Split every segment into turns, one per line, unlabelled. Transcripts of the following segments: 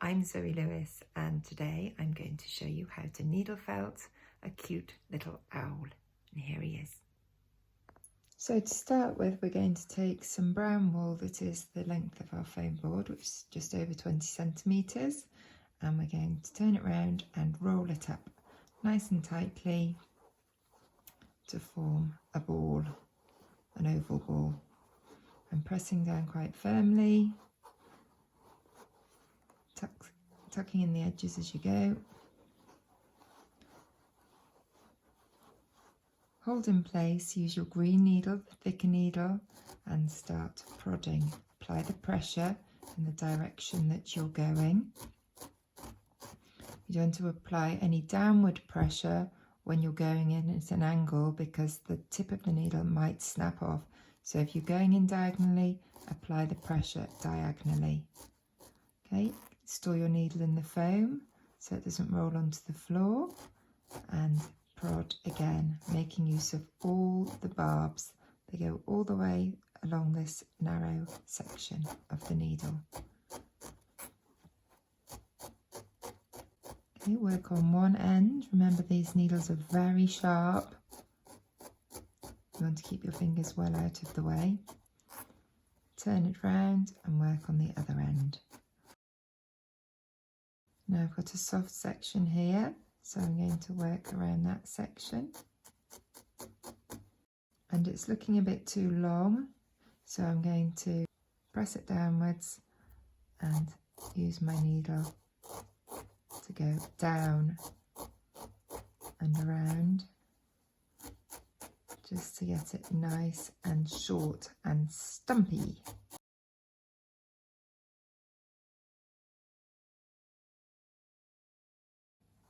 I'm Zoe Lewis and today I'm going to show you how to needle felt a cute little owl. And here he is. So to start with, we're going to take some brown wool that is the length of our foam board, which is just over 20 centimetres, and we're going to turn it round and roll it up nice and tightly to form a ball, an oval ball. I'm pressing down quite firmly, tucking in the edges as you go. Hold in place, use your green needle, the thicker needle, and start prodding. Apply the pressure in the direction that you're going. You don't want to apply any downward pressure when you're going in at an angle because the tip of the needle might snap off. So if you're going in diagonally, apply the pressure diagonally. Okay, store your needle in the foam so it doesn't roll onto the floor, and prod again, making use of all the barbs. They go all the way along this narrow section of the needle. Okay, work on one end. Remember, these needles are very sharp. You want to keep your fingers well out of the way. Turn it round and work on the other end. Now I've got a soft section here, so I'm going to work around that section. And it's looking a bit too long, so I'm going to press it downwards and use my needle to go down and around, just to get it nice and short and stumpy.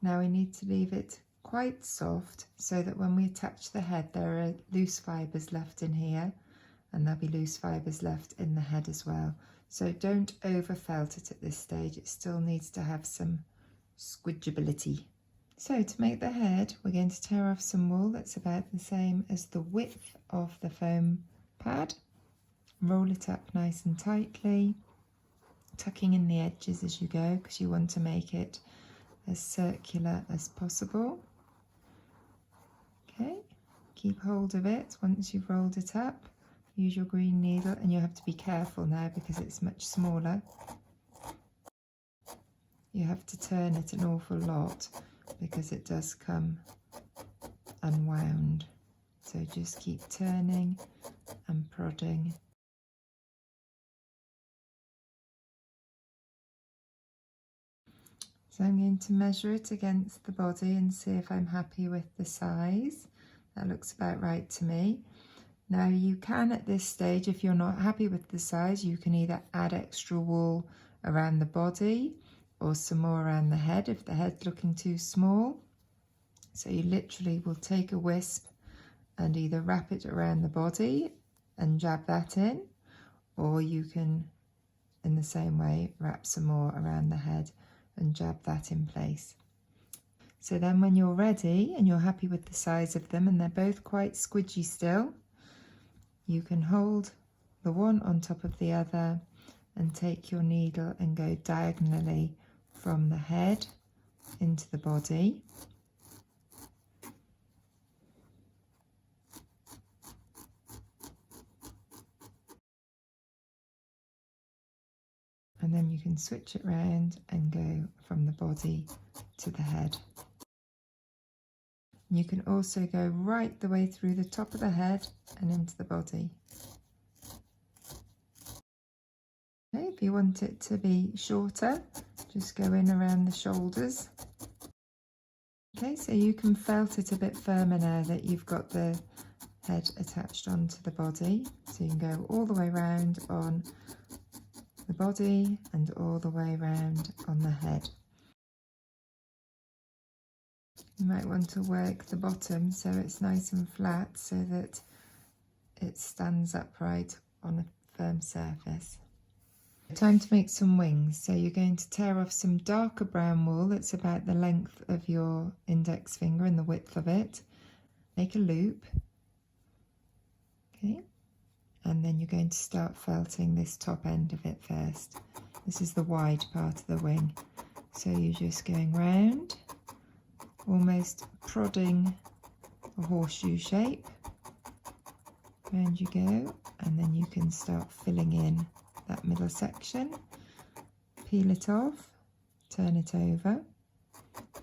Now we need to leave it quite soft so that when we attach the head, there are loose fibres left in here, and there'll be loose fibres left in the head as well. So don't over felt it at this stage, it still needs to have some squidgeability. So to make the head, we're going to tear off some wool that's about the same as the width of the foam pad. Roll it up nice and tightly, tucking in the edges as you go because you want to make it as circular as possible. Okay, keep hold of it once you've rolled it up. Use your green needle, and you have to be careful now because it's much smaller. You have to turn it an awful lot because it does come unwound. So just keep turning and prodding. So I'm going to measure it against the body and see if I'm happy with the size. That looks about right to me. Now you can, at this stage, if you're not happy with the size, you can either add extra wool around the body or some more around the head if the head's looking too small. So you literally will take a wisp and either wrap it around the body and jab that in, or you can, in the same way, wrap some more around the head and jab that in place. So then when you're ready and you're happy with the size of them, and they're both quite squidgy still, you can hold the one on top of the other and take your needle and go diagonally from the head into the body. And then you can switch it round and go from the body to the head. You can also go right the way through the top of the head and into the body. Okay, if you want it to be shorter, just go in around the shoulders. Okay, so you can felt it a bit firmer now that you've got the head attached onto the body. So you can go all the way round on the body and all the way round on the head. You might want to work the bottom so it's nice and flat so that it stands upright on a firm surface. Time to make some wings. So you're going to tear off some darker brown wool that's about the length of your index finger and the width of it. Make a loop. Okay, and then you're going to start felting this top end of it first. This is the wide part of the wing. So you're just going round, almost prodding a horseshoe shape. Round you go, and then you can start filling in that middle section. Peel it off, turn it over,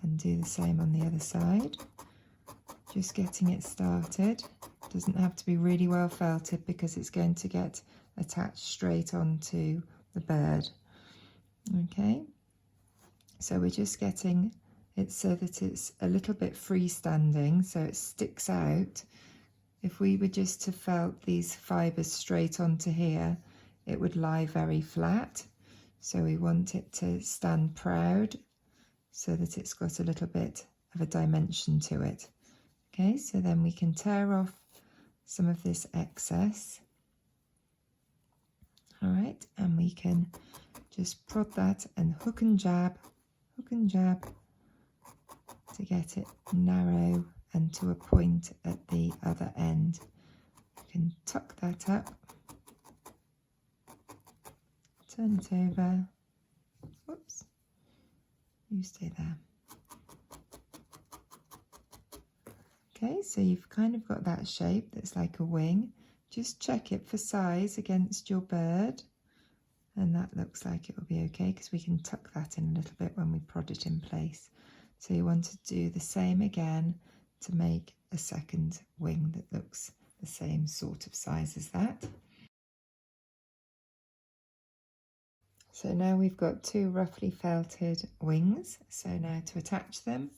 and do the same on the other side. Just getting it started. Doesn't have to be really well felted because it's going to get attached straight onto the bird. Okay, so we're just getting it so that it's a little bit freestanding, so it sticks out. If we were just to felt these fibres straight onto here, it would lie very flat. So we want it to stand proud so that it's got a little bit of a dimension to it. Okay, so then we can tear off some of this excess. All right, and we can just prod that and hook and jab to get it narrow and to a point at the other end. You can tuck that up, turn it over, whoops, you stay there. Okay, so you've kind of got that shape that's like a wing. Just check it for size against your bird, and that looks like it will be okay because we can tuck that in a little bit when we prod it in place. So you want to do the same again to make a second wing that looks the same sort of size as that. So now we've got two roughly felted wings. So now to attach them,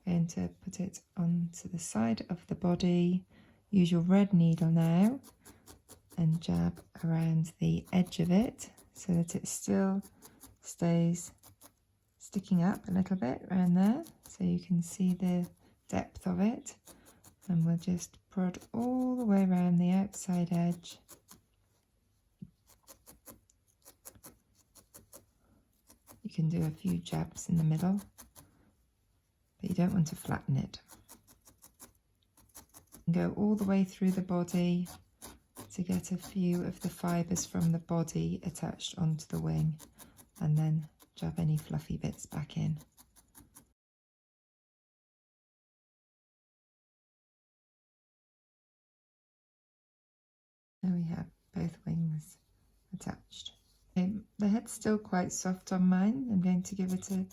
I'm going to put it onto the side of the body. Use your red needle now and jab around the edge of it so that it still stays sticking up a little bit around there, so you can see the depth of it. And we'll just prod all the way around the outside edge. You can do a few jabs in the middle, but you don't want to flatten it. Go all the way through the body to get a few of the fibres from the body attached onto the wing, and then jab any fluffy bits back in. There we have both wings attached. The head's still quite soft on mine. I'm going to give it a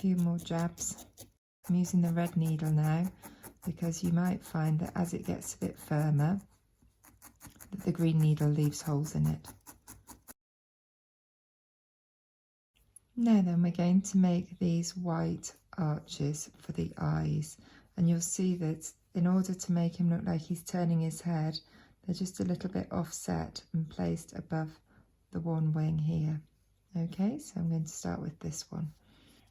few more jabs. I'm using the red needle now because you might find that as it gets a bit firmer, that the green needle leaves holes in it. Now then, we're going to make these white arches for the eyes, and you'll see that in order to make him look like he's turning his head, they're just a little bit offset and placed above the one wing here. Okay, so I'm going to start with this one.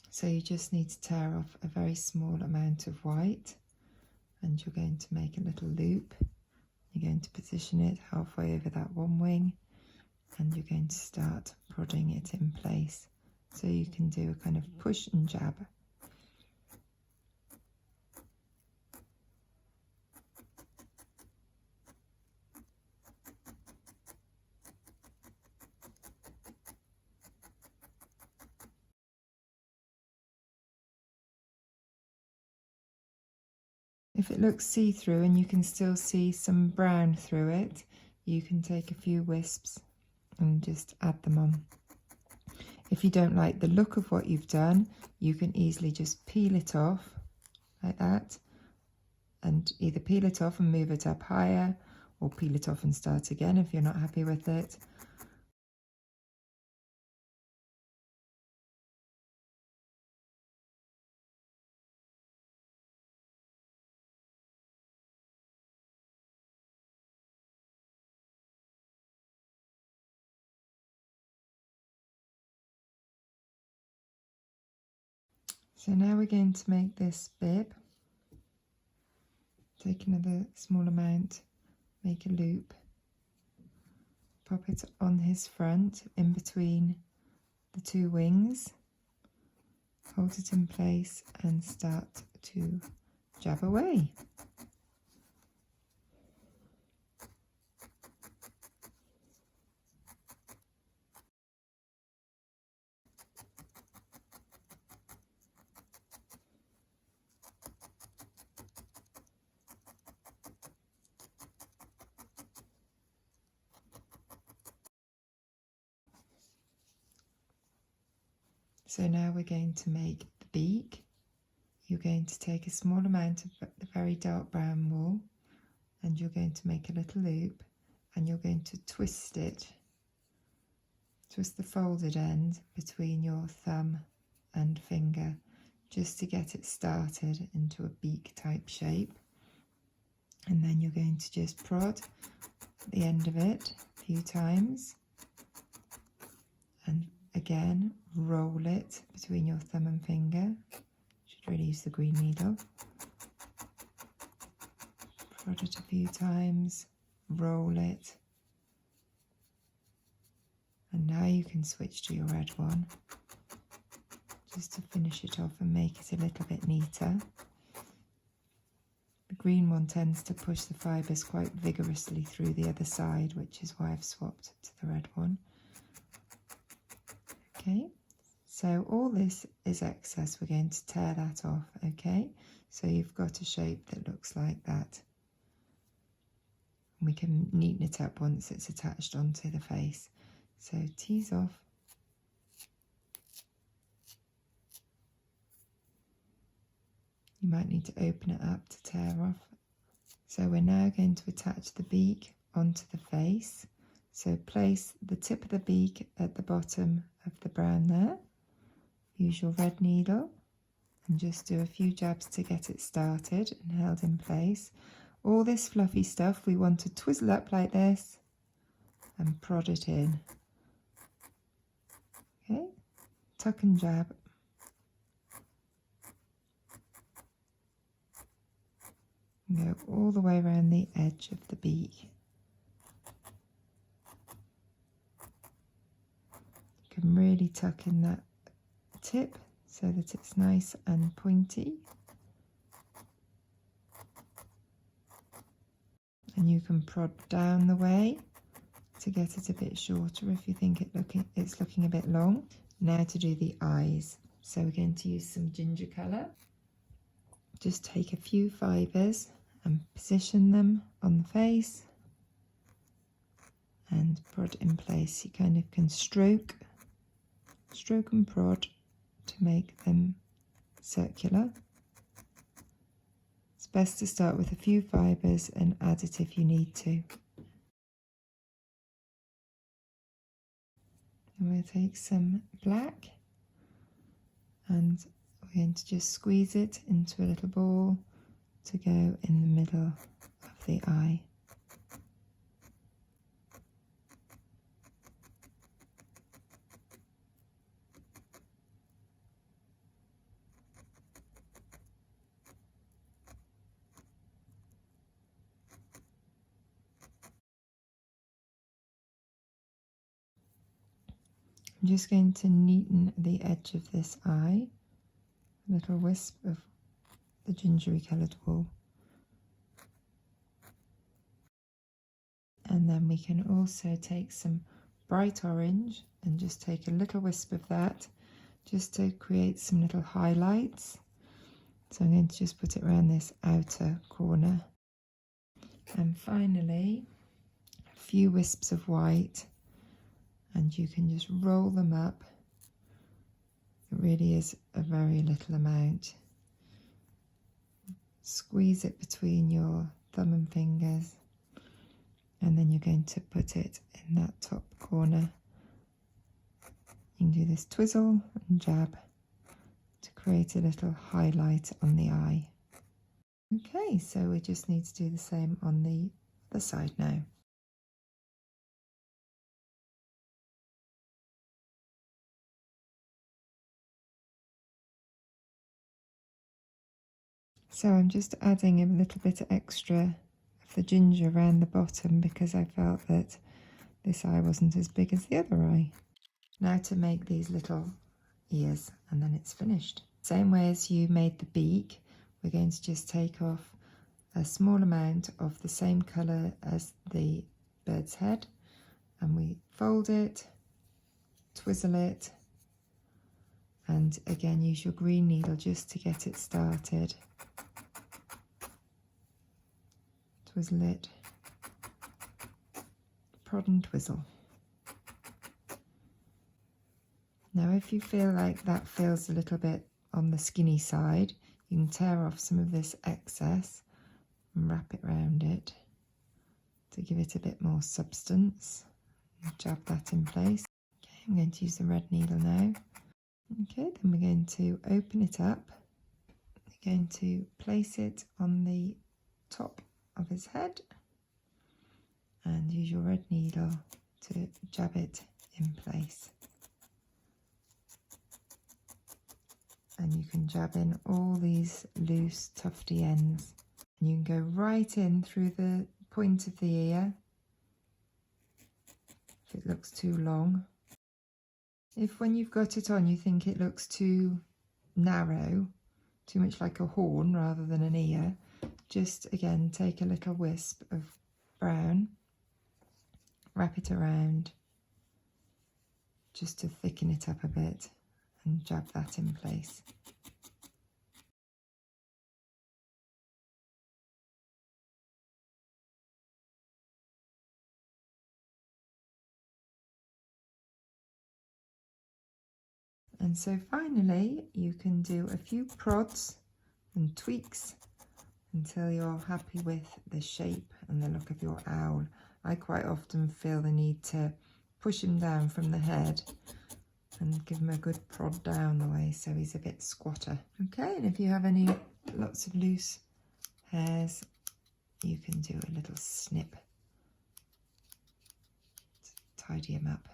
So you just need to tear off a very small amount of white, and you're going to make a little loop. You're going to position it halfway over that one wing, and you're going to start prodding it in place. So you can do a kind of push and jab. If it looks see-through and you can still see some brown through it, you can take a few wisps and just add them on. If you don't like the look of what you've done, you can easily just peel it off like that, and either peel it off and move it up higher, or peel it off and start again if you're not happy with it. So now we're going to make this bib. Take another small amount, make a loop, pop it on his front in between the two wings, hold it in place and start to jab away. So now we're going to make the beak. You're going to take a small amount of the very dark brown wool and you're going to make a little loop and you're going to twist it. Twist the folded end between your thumb and finger just to get it started into a beak type shape. And then you're going to just prod the end of it a few times and again roll it between your thumb and finger. Should really use the green needle. Prod it a few times, roll it, and now you can switch to your red one just to finish it off and make it a little bit neater. The green one tends to push the fibres quite vigorously through the other side, which is why I've swapped to the red one. Okay, so all this is excess. We're going to tear that off, okay? So you've got a shape that looks like that. We can neaten it up once it's attached onto the face. So tease off. You might need to open it up to tear off. So we're now going to attach the beak onto the face. So place the tip of the beak at the bottom of the brown there. Use your red needle and just do a few jabs to get it started and held in place. All this fluffy stuff we want to twizzle up like this and prod it in. Okay, tuck and jab. And go all the way around the edge of the beak. You can really tuck in that tip so that it's nice and pointy. And you can prod down the way to get it a bit shorter if you think it's looking a bit long. Now to do the eyes. So we're going to use some ginger colour. Just take a few fibres and position them on the face and prod in place. You kind of can stroke and prod to make them circular. It's best to start with a few fibres and add it if you need to. And we'll take some black and we're going to just squeeze it into a little ball to go in the middle of the eye. I'm just going to neaten the edge of this eye, a little wisp of the gingery coloured wool. And then we can also take some bright orange and just take a little wisp of that just to create some little highlights. So I'm going to just put it around this outer corner. And finally, a few wisps of white, and you can just roll them up. It really is a very little amount. Squeeze it between your thumb and fingers, and then you're going to put it in that top corner. You can do this twizzle and jab to create a little highlight on the eye. Okay, so we just need to do the same on the other side now. So I'm just adding a little bit extra of the ginger around the bottom because I felt that this eye wasn't as big as the other eye. Now to make these little ears, and then it's finished. Same way as you made the beak, we're going to just take off a small amount of the same colour as the bird's head, and we fold it, twizzle it, and again use your green needle just to get it started. Twizzle it, prod and twizzle. Now if you feel like that feels a little bit on the skinny side, you can tear off some of this excess and wrap it around it to give it a bit more substance. Jab that in place. Okay, I'm going to use the red needle now. Okay, then we're going to open it up. We're going to place it on the top of his head and use your red needle to jab it in place. And you can jab in all these loose tufty ends. And you can go right in through the point of the ear if it looks too long. If when you've got it on you think it looks too narrow, too much like a horn rather than an ear, just again take a little wisp of brown, wrap it around just to thicken it up a bit and jab that in place. And so finally you can do a few prods and tweaks until you're happy with the shape and the look of your owl. I quite often feel the need to push him down from the head and give him a good prod down the way so he's a bit squatter. Okay, and if you have lots of loose hairs, you can do a little snip to tidy him up.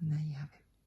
And there you have it.